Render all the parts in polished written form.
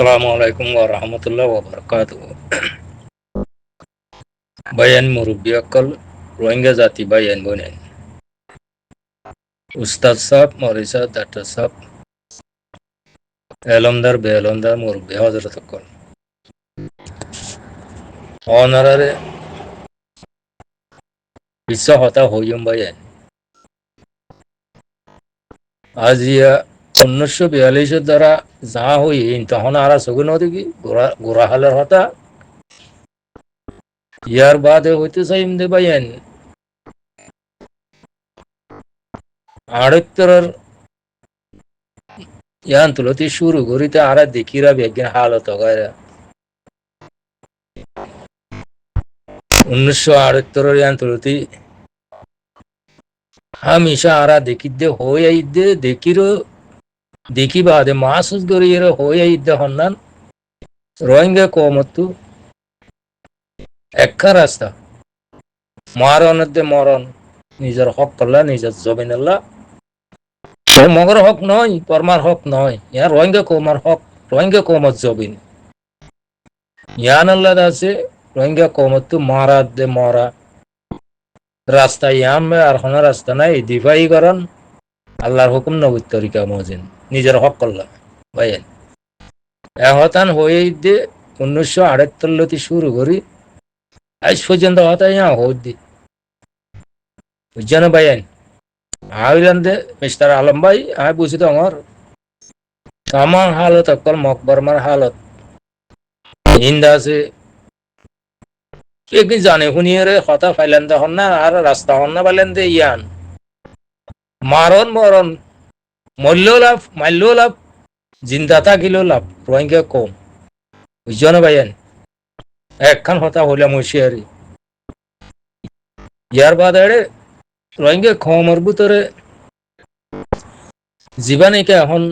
আসসালামু আলাইকুম ওয়া রাহমাতুল্লাহি ওয়া বারাকাতুহু। বায়ান মুরব্বী অকল রোহিঙ্গা জাতি বায়ান বনেন উস্তাদ সাহেব মরিসা ডাক্তার সাহেব এলমদার বেলমদার মুরব্বী হজরত অকল অনারারে বিশ্ব হতা হইম বায়ান আজিয়া 1942 দ্বারা যা হইন তখন আরা সগুন দিকে গোরাহালের হতা ইয়ার বাদে হইতে চাইম দে বায়ান আড়ত্তরের ইয়ান তুলতি শুরু করিতে আরা দেখিরা বেগিন হালত গায়রা 1978 ইয়ান তুলতি হামেশা আরা দেখিদে হই আইদে দেখিরো দেখি বাদে মাসুস গরিয়ের হই আইদে হন্নান রোহিঙ্গা কমতু একা রাস্তা মারণে মরণ নিজের হক করলা নিজের জমিনাল্লা মগর হক নয় পরমার হক নয় ইয়া রোহিঙ্গা কমার হক রোহিঙ্গা কমত জবিন ইয়ান আল্লাহ আছে রোহিঙ্গা কমতু মারা দে মরা রাস্তা ইয়াম আর কোনো রাস্তা নাই দিফাই করেন আল্লাহর হুকুম নবীর তরিকা মজিন নিজের হক করলা ভাইয়েন এহতান হয়ে দে 1978 শুরু করি আজ পর্যন্ত হতাই হই দি বুঝছেন ভাইয়েন আইলাম দে মিস্টার আলম ভাই আমি বুঝি তো আমার হালত অকল মকবরমার হালত ইন্দা আছে কি জানে শুনিয়ে রে কথা ফাইলেন দে হন না আর রাস্তা হন না পাইলেন দে ইয়ান মারণ মরণ মূল্য লাভ মাল্য লাভ জিন্দা থাকিলেও লাভ রোহিঙ্গা কম বুঝছেন ভাইয়েন একখান হতা হইলাম হুঁশিয়ারি ইয়ার বাদে রোহিঙ্গা কমর ভিতরে জীবানিকে এখন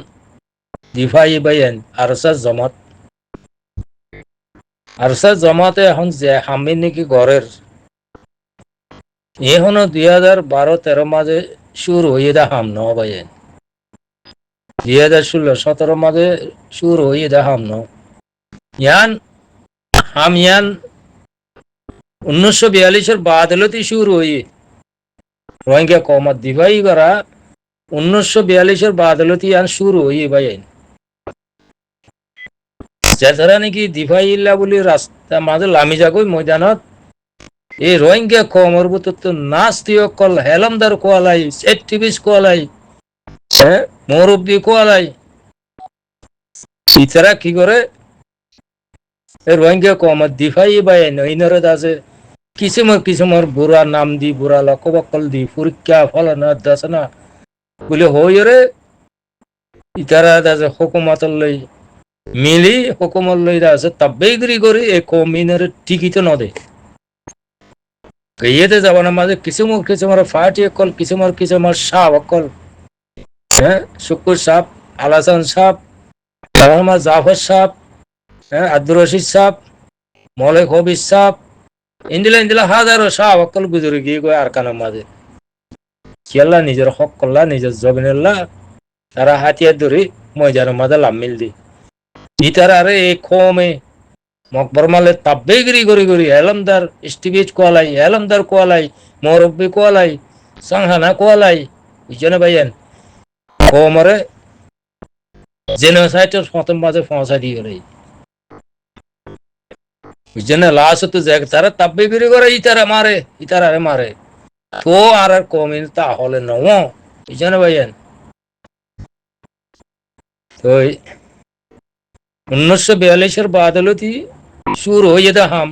দিফাই বাইন আরসা জমাতে এখন যে হামি নাকি ঘরের এখনো 2012-13 মাঝে শুরু হয়ে দা হাম ন বাইন 2016-17 মাঝে শুরু হয়ে দা হাম ন ইয়ান হাম ইয়ান 1942 বাদ হলতি শুরু হয়ে রোহিঙ্গা কমত দিফাই করা 1942 বাদ হলতি ইয়ান শুরু হয়ে বাইন যারা নাকি দিফাই ইল্লা বলি রাস্তা মাঝে লামি যাগই ময়দানত এই রোহিঙ্গা কমর ভিতর তো নাস্তি অকল হেলমদার কোয়ালাই অ্যাক্টিভিস্ট কোয়ালাই মুরব্বী কোয়ালাই ইতারা কি করে এই রোহিঙ্গা কমর দিফাই বাইন ইনরে আছে কিসিমর বুড়া নাম দি বুড়া লকবকল দি পরীক্ষা ফলনা দাস না বলে হইরে ইতারা আছে হুকুমতর লই মিলি হুকুমত লই আছে তাব্বেগিরি করে এই কমিনের টিকিট নদে ইয়েতে যাব না মাঝে কিসিমর ফাটি অকল কিসিমর সাপ অকল শুকুর সাপ আলাসান সাপ আমার জাফর সাপ আব্দুর রশিদ সাপ মলেক হবিস সাপ ইন্দিলা হাজারো সাপ অকল গুজরে গিয়ে গো আর কানের মাঝে খেলা নিজের হক করলা নিজের জবিনেল্লা তারা হাতিয়ার ধরে ময়দানের মাঝে লামিল দি ইতার আরে এই কমে মকবর মালে তাব্বেগিরি গরি এলমদার স্টিবিজ কোয়ালাই মুরব্বী কোয়ালাই সংহানা কোয়ালাই বুঝছেন ভাইয়েন কমরে জেনোসাইটের প্রথম মাঝে পৌঁছা দিয়ে রে বুঝছেন লাস্ট তো তারা তাব্বেগিরি করে ইতারা মারে তো আর কমিন তাহলে নও বুঝছেন ভাইয়েন তো 1942 বাদ হলতি শুরু হয়ে যেতে হাম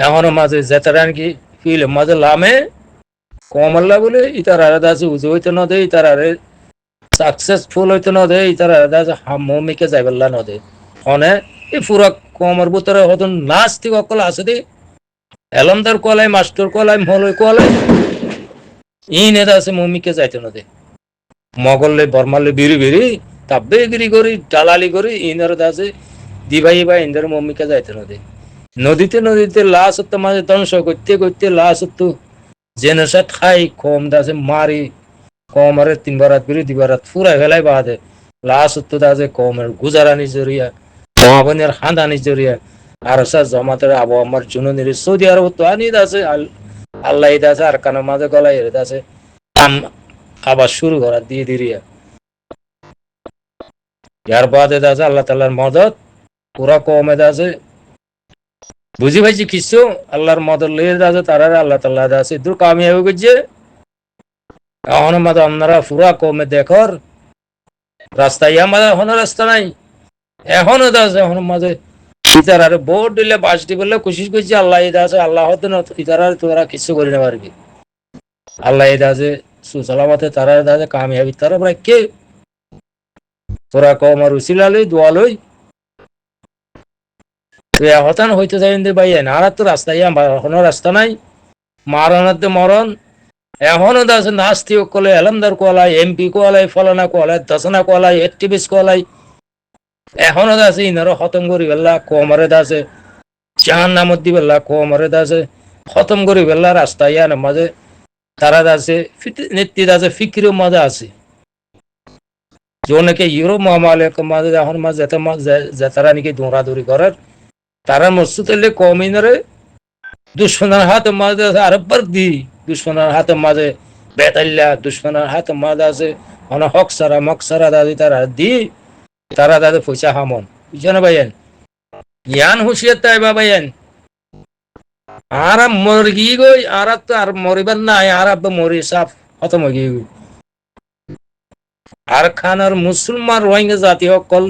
এখনো মাঝে যেতারা নাকি ফিল্ম মাঝে লামে কমাল্লা বলে ইতার আলাদা আছে উজু হইতে না দে ইতার আরে সাকসেসফুল হইতে না দে ইতার আলাদা আছে হামিকে যাইবেল্লা না দে হনে এই পুরা কমর ভিতরে হতো নাস্তিক অকল আছে দে এলমদার কোয়ালাই মাস্টার কোয়ালাই মলয় কোয়ালাই ইন এটা আছে মমিকে যাইতে না দে মগললে বর্মালে বিরি তাব্বেগিরি করি দালালি করি ইনার আছে দিভাই বা ইন্দার মমিকে যাইতে না দে নদীতে লাশ হতো মাঝে ধ্বংস করতে লাশ হতো জেনোসাইড খাই কম দাসে মারি কম আরে 3 বারাত বিরি 2 বারাত ফুরাই ফেলাই বাদে লাস্ট তো আছে কমের গুজারানি জরিয়া মহাবনের হান্দানি জরিয়া আর জমাতের আবু আমার জুনুনির সৌদি আরব তো আনি আছে আল্লাহ আছে আর কানের মাঝে গলায় আছে আবার শুরু করা দিয়ে দিরিয়া ইয়ার বাদে আছে আল্লাহ তাল্লাহর মদত পুরা কমে আছে বুঝি পাইছি কিছু আল্লাহর মদত লইয়ে আছে তারা আল্লাহ তাল্লাহ আছে দূর কামিয়াবি করছে এখন মাঝে আপনারা পুরা কমে দেখর রাস্তা ইয়া মাঝে এখনো রাস্তা নাই এখনো আছে এখন মাঝে ইতার আরে ভোট দিলে বাস দিবলে কোশিশ করছি আল্লাহ ইদা আছে আল্লাহ হতে না ইতার আর তোরা কিছু করি না পারবি আল্লাহ ইদা আছে সুসালামতে তারা আছে কামিয়াবি তারা প্রায় কে তোরা কম আর উচিলা লই দোয়া লই তুই হতান হইতে যাই ভাই আর তো রাস্তা ইয়া এখনো রাস্তা নাই মারণাতে মরণ এখনো আছে নাস্তি কলে এলামদার কোয়ালাই এমপি কোয়ালাই ফলানা কোয়ালাই দশনা কোয়ালাই এক্টিভিস্ট কোয়ালাই এখনো আছে ইনারও খতম করি বেলা কমরে আছে জাহান নামত দি বেলা কমরে আছে খতম করি বেলা রাস্তা ইয়া মাঝে তারা আছে নেতৃত্ব আছে ফিক্রিও মাঝে আছে জোনকে ইউরোপ মহামালয় মাঝে এখন মাঝে তারা নাকি দৌড়াদৌড়ি করার তারা মসজিদ কমিনারে দুশ্মনের হাতে মাঝে আছে আরেকবার দি দুশ্মনের হাতে মাঝে বেতাল্লা দুশ্মনের হাতে মাঝে আছে অনেক হক সারা মক সারা দাদি তারা দি তারা দাদা পয়সা হামন বুঝছেন ভাইয়েন জ্ঞান হুঁশিয়ার তাই বা ভাইয়েন আর মর গিয়ে গই আর তো আর মরিবার নাই আর মরি সাফ খতম হয়ে গিয়ে গই আর খানার মুসলমান রোহিঙ্গা জাতি সকল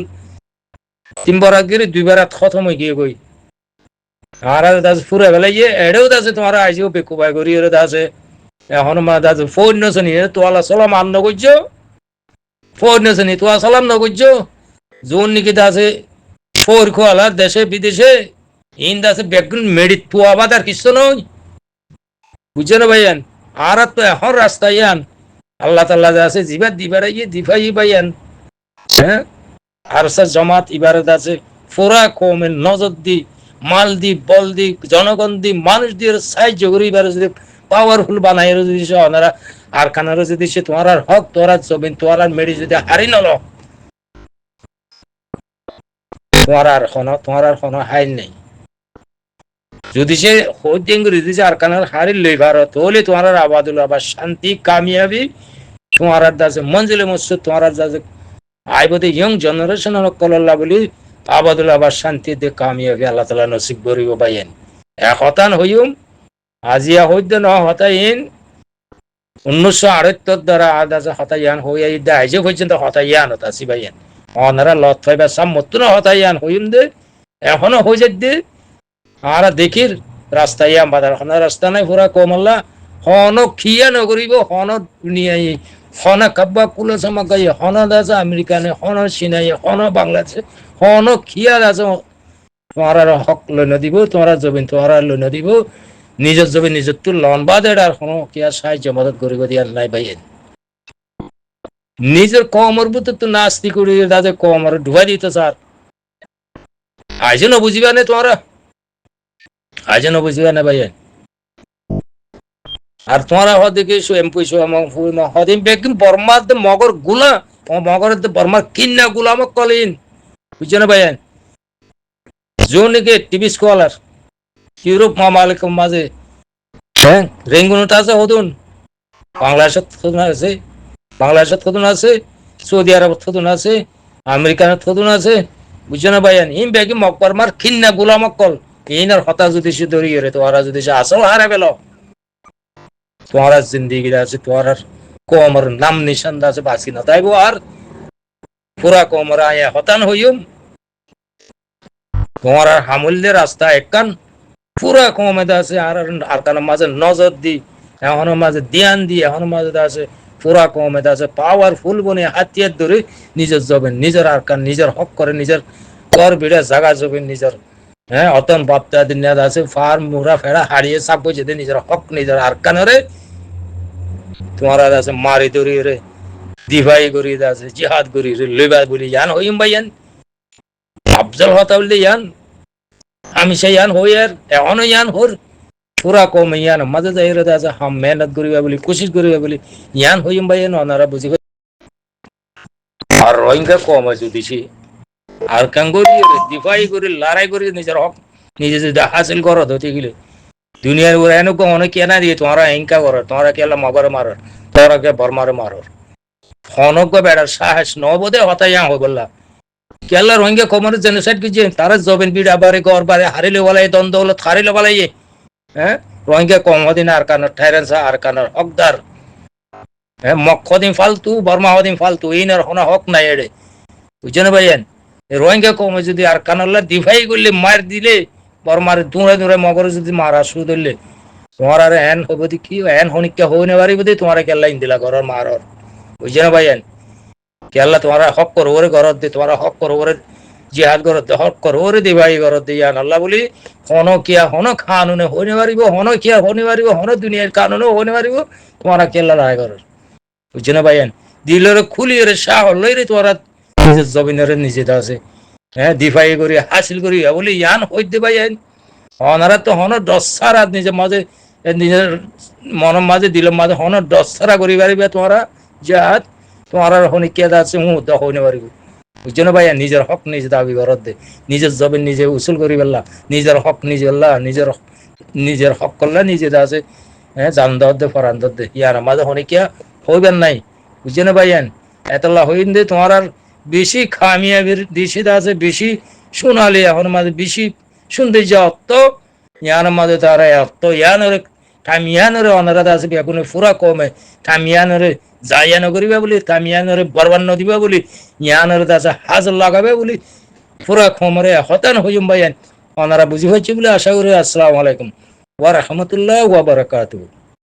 তিনবার গিয়ে দুইবার খতম হয়ে গিয়ে গই আর ফুরে বেলাই এড়েও আছে তোমার আইসিও বেকুবাই করি এর আছে এখন মা দাদু ফোন নছনি তোয়ালা সালাম আন্ন করছো ফোন নছনি তোয়া সালাম ন করছো জোন নাকি আছে ফোর খোয়ালা দেশে বিদেশে ইন্দ আছে বেগুন মেডি তোয়া বাদ আর কিছু নয় বুঝছো না ভাইয়ান আর তো এখন রাস্তা ইয়ান আল্লাহ তাল্লাহ আছে জিবার দিবার দিফাই ভাইয়ান হ্যাঁ আর জমাত ইবারত আছে ফোরা কমের নজর দি মাল দি বল দি জনগণ দি মানুষ দিয়ে সাহায্য করি এবার যদি পাওয়ারফুল বানাই যদি ওনারা আর কানারও যদি সে তোমার আর হক তোরা জমিন তোমার আর মেডি যদি হারি নল তোমার আর কোনো হাই নেই যদি সে যদি আর কানার হারি লই ভারত হলে তোমার আর আবাদুল আবার শান্তি কামিয়াবি তোমার আর দাসে মঞ্জিলে মসজিদ তোমার আর দাসে আইবদে ইয়ং জেনারেশন কল্লা বলি আবাদুল আবার শান্তি দে কামিয়াবি আল্লাহ তালা নসিব করিব বাইন এক হতান হইম আজিয়া হইতে ন হতাইন 1978 দ্বারা আদাজে হতাইয়ান হইয়া ইদা আইজে পর্যন্ত হতাইয়ান হতাছি বাইন অনারা লত ফাইবা সামমত ন হতাইয়ান হইম দে এখনো হই যাই দে আর দেখির রাস্তা ইয়া বাদার হন রাস্তা নাই পুরা কমল্লা হন খিয়া নগরিব হন দুনিয়ায় হন কাব্বা কুলে সামাকাই হন দাসে আমেরিকানে হন চীনাই হন বাংলাদেশে হন খিয়া দাসে তোমার হক লই নদিব তোমার জমিন তোমার লই নদিব নিজের জমিন নিজের তো লন বাদ আর হন কিয়া সাহায্য মদত করিব দিয়ার নাই ভাইয়েন নিজের কমর বুতে তো নাস্তি করি দাদে কমর ঢুকাই দিত স্যার আইজ ন বুঝিবা নে তোমরা আইজ ন বুঝিবা না ভাইয়েন আর তোমরা হদিকে এমপি হদিম বেকিম বর্মাদ মগর গুলা মগর বর্মার কিন্না গুলামক কলিন বুঝছো না ভাইয়েন জোনকে টিভি স্কলার ইউরোপ মামালিক মাঝে হ্যাঁ রেঙ্গুনটা আছে হতুন বাংলাদেশত হতুন আছে বাংলাদেশত হতুন আছে সৌদি আরবত হতুন আছে আমেরিকানত হতুন আছে বুঝছো না ভাইয়ান ইম বেকি মকবার মার খিন্না গুলামক কল ইনার হতা যদি সে ধরিয়ে রে তোরা যদি সে আসল হারা পেল তোমার জিন্দিগি আছে তোমার কমর নাম নিশান আছে বাঁচি না তাইবো আর পুরা কমর আয়া হতান হইম তোমার আর হামুল্যে রাস্তা একখান পুরা কমে আছে আর আর মাঝে নজর দি এখনো মাঝে ধ্যান দি এখনো মাঝে আছে পুরা কমে আছে পাওয়ারফুল বনে হাতিয়ার ধরে নিজের জবেন নিজের আর কান নিজের হক করে নিজের ঘর বিড়ে জাগা জবেন নিজের হ্যাঁ অতন বাপ্তা দিন আছে ফার্ম মুরা ফেরা হারিয়ে সাপ যেতে নিজের হক নিজের আর কানরে তোমার আছে মারি ধরি রে দিভাই করি আছে জিহাদ করি রে লইবা বলি জান হইম ভাইয়ান আফজল হতা বললে ইয়ান আমি সেই ইয়ান হই আর এখনো ইয়ান হর পুরা কম ইয়ান মাঝে যাই আছে হাম মেহনত করিবা বলি কোশিশ করিবা বলি ইয়ান হইম ভাই ওনারা বুঝি আর রোহিঙ্গা কম আছে দিছি আর কাং করি দিফাই করে লড়াই করে নিজের হক নিজে যদি হাসিল করো ধরতে গেলে দুনিয়ার ওরা এনেকো অনেক কেনা দিয়ে তোমরা হিংসা করো তোমরা কেলা মগরে মারো তোমরা কে বর্মারে মারো হনক বেড়ার সাহস নবদে হতাই হয়ে বললা কেলা রোহিঙ্গা কমরে জেনোসাইড কি যে তারা জবেন বিড়া বারে গড় বারে হারিলে বলাই দ্বন্দ্ব হলো হারিলে বলাই হ্যাঁ রোহিঙ্গা কম হদিন আর কানোর ঠাইরানসা আর কানোর হকদার হ্যাঁ মক্ষ দিন ফালতু বর্মা হদিন ফালতু এই না হনা হক নাই এড়ে বুঝছেন ভাইয়েন রোহিঙ্গা কমে যদি আর কানোল্লা দিভাই করলে মার দিলে বর্মার দূরে দূরে মগরে যদি মারা শুরু ধরলে তোমার আর হ্যান হবো কি হ্যান হনিকা হয়ে নেবারি বোধ তোমার কেল্লা ইন্দিলা ঘরের মারর বুঝছেন ভাইয়েন কেল্লা তোমার হক করো ওরে ঘরত দে তোমার হক করো ওরে জিহাদ ঘরত দে হক করো ওরে দিভাই ঘরত দে ইয়ান আল্লাহ বলি হন কিয়া হন কানুনে হনে পারিব হন কিয়া হনে পারিব হন দুনিয়ার কানুনে হনে পারিব তোমার কেল্লা রায় ঘর বুঝছেন ভাইয়েন দিলের খুলি রে শাহ লই রে তোমার নিজের জমিনের নিজে আছে হ্যাঁ দিফাই করি হাসিল করি বলি ইয়ান হইতে ভাইয়েন হনারা তো হন দশারা নিজের মাঝে নিজের মনের মাঝে দিলের মাঝে হন দশারা করি পারিবে তোমরা জাহাজ তোমার হনি কেদা আছে হুঁ তো হইনে পারিব বুঝছো না ভাইয়া নিজের হক নিজে দাবি করত দে নিজের জমিন নিজে উসুল করি পেলা নিজের হক নিজে নিজের নিজের হক করলা নিজে আছে হ্যাঁ জান দর দে ফরান দর দে ইয়ার মাঝে হনি কিয়া হইবেন নাই বুঝছো না ভাইয়ান এতলা হইন দে তোমার আর বেশি খামিয়াবির দেশে আছে বেশি সোনালি এখন মাঝে বেশি শুনতে যাও তো ইয়ার মাঝে তারা এত ইয়ানোরে থামিয়ানোরে অনারাধ আছে বেগুনে ফুরা কমে থামিয়ানোরে যাইয়ানো করিবা বলি থামিয়ানোরে বরবান্ন দিবা বলি ইয়ানোরে আছে হাজর লাগাবে বলি পুরা খমরে হতান হইম ভাইয়ান ওনারা বুঝি হচ্ছে বলে আশা করি আসসালামু আলাইকুম ওয়া রাহমাতুল্লাহ ওয়া বারাকাতুহু